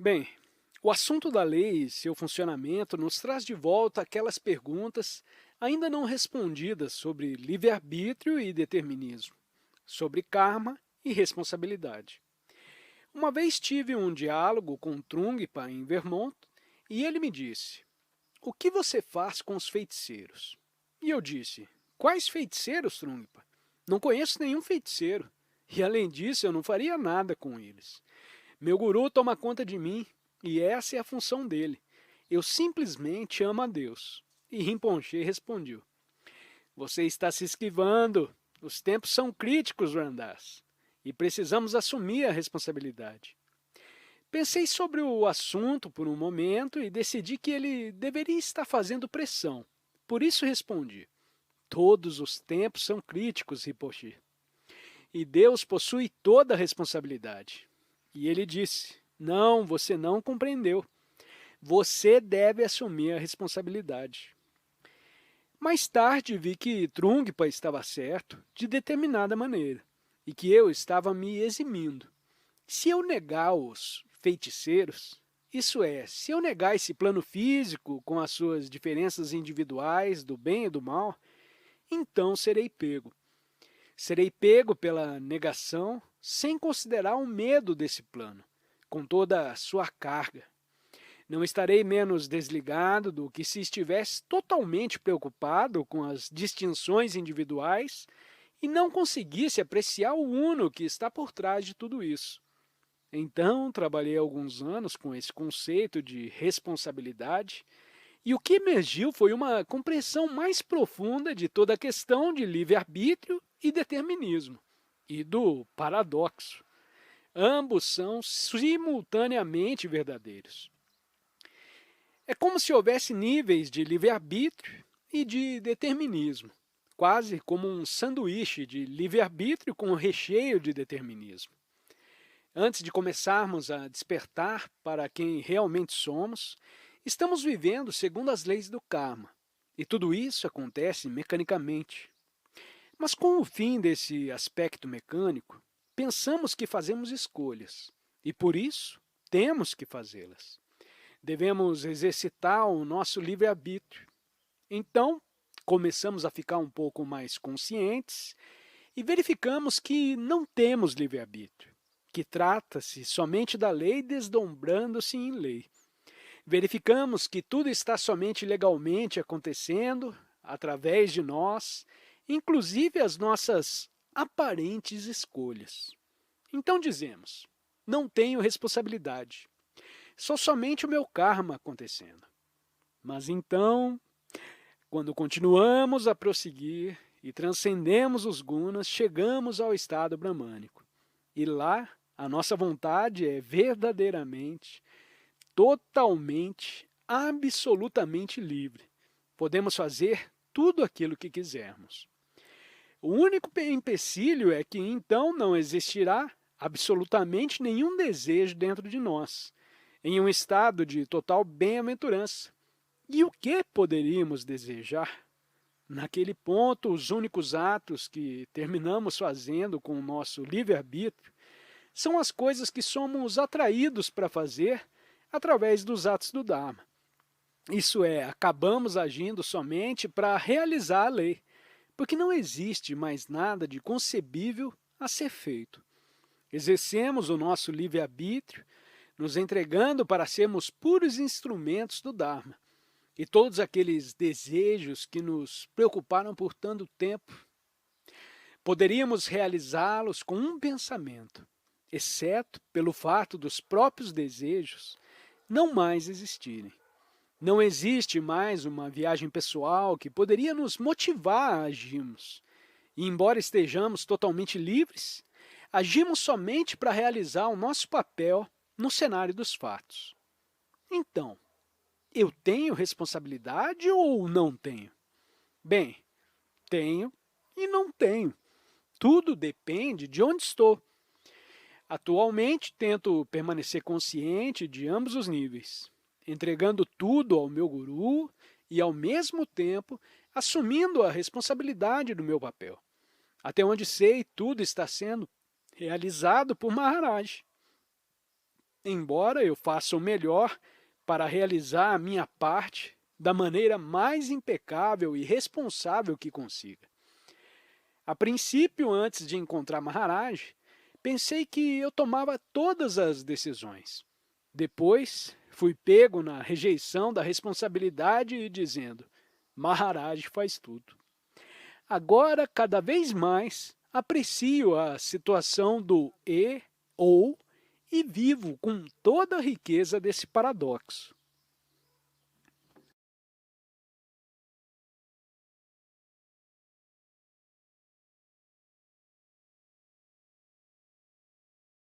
Bem, o assunto da lei e seu funcionamento nos traz de volta aquelas perguntas ainda não respondidas sobre livre-arbítrio e determinismo, sobre karma e responsabilidade. Uma vez tive um diálogo com Trungpa em Vermont e ele me disse: "O que você faz com os feiticeiros?" E eu disse: "Quais feiticeiros, Trungpa? Não conheço nenhum feiticeiro. E além disso, eu não faria nada com eles. Meu guru toma conta de mim e essa é a função dele. Eu simplesmente amo a Deus." E Rinpoche respondeu: "Você está se esquivando. Os tempos são críticos, Randas, e precisamos assumir a responsabilidade." Pensei sobre o assunto por um momento e decidi que ele deveria estar fazendo pressão. Por isso respondi: "Todos os tempos são críticos, Rinpoche, e Deus possui toda a responsabilidade." E ele disse: "Não, você não compreendeu. Você deve assumir a responsabilidade." Mais tarde vi que Trungpa estava certo de determinada maneira e que eu estava me eximindo. Se eu negar os feiticeiros, isso é, se eu negar esse plano físico com as suas diferenças individuais do bem e do mal, então serei pego. Serei pego pela negação sem considerar o medo desse plano, com toda a sua carga. Não estarei menos desligado do que se estivesse totalmente preocupado com as distinções individuais e não conseguisse apreciar o uno que está por trás de tudo isso. Então, trabalhei alguns anos com esse conceito de responsabilidade e o que emergiu foi uma compreensão mais profunda de toda a questão de livre-arbítrio e determinismo, e do paradoxo. Ambos são simultaneamente verdadeiros. É como se houvesse níveis de livre-arbítrio e de determinismo, quase como um sanduíche de livre-arbítrio com recheio de determinismo. Antes de começarmos a despertar para quem realmente somos, estamos vivendo segundo as leis do karma, e tudo isso acontece mecanicamente. Mas com o fim desse aspecto mecânico, pensamos que fazemos escolhas, e por isso temos que fazê-las. Devemos exercitar o nosso livre-arbítrio. Então, começamos a ficar um pouco mais conscientes e verificamos que não temos livre-arbítrio, que trata-se somente da lei desdobrando-se em lei. Verificamos que tudo está somente legalmente acontecendo através de nós, inclusive as nossas aparentes escolhas. Então dizemos: não tenho responsabilidade, sou somente o meu karma acontecendo. Mas então, quando continuamos a prosseguir e transcendemos os gunas, chegamos ao estado bramânico. E lá, a nossa vontade é verdadeiramente, totalmente, absolutamente livre. Podemos fazer tudo aquilo que quisermos. O único empecilho é que então não existirá absolutamente nenhum desejo dentro de nós, em um estado de total bem-aventurança. E o que poderíamos desejar? Naquele ponto, os únicos atos que terminamos fazendo com o nosso livre-arbítrio são as coisas que somos atraídos para fazer através dos atos do Dharma. Isso é, acabamos agindo somente para realizar a lei, porque não existe mais nada de concebível a ser feito. Exercemos o nosso livre-arbítrio, nos entregando para sermos puros instrumentos do Dharma. E todos aqueles desejos que nos preocuparam por tanto tempo, poderíamos realizá-los com um pensamento, exceto pelo fato dos próprios desejos não mais existirem. Não existe mais uma viagem pessoal que poderia nos motivar a agirmos. E embora estejamos totalmente livres, agimos somente para realizar o nosso papel no cenário dos fatos. Então, eu tenho responsabilidade ou não tenho? Bem, tenho e não tenho. Tudo depende de onde estou. Atualmente, tento permanecer consciente de ambos os níveis, entregando tudo ao meu guru e, ao mesmo tempo, assumindo a responsabilidade do meu papel. Até onde sei, tudo está sendo realizado por Maharaj. embora eu faça o melhor para realizar a minha parte da maneira mais impecável e responsável que consiga. A princípio, antes de encontrar Maharaj, pensei que eu tomava todas as decisões. Depois, fui pego na rejeição da responsabilidade e dizendo: Maharaj faz tudo. Agora, cada vez mais, aprecio a situação do e ou e vivo com toda a riqueza desse paradoxo.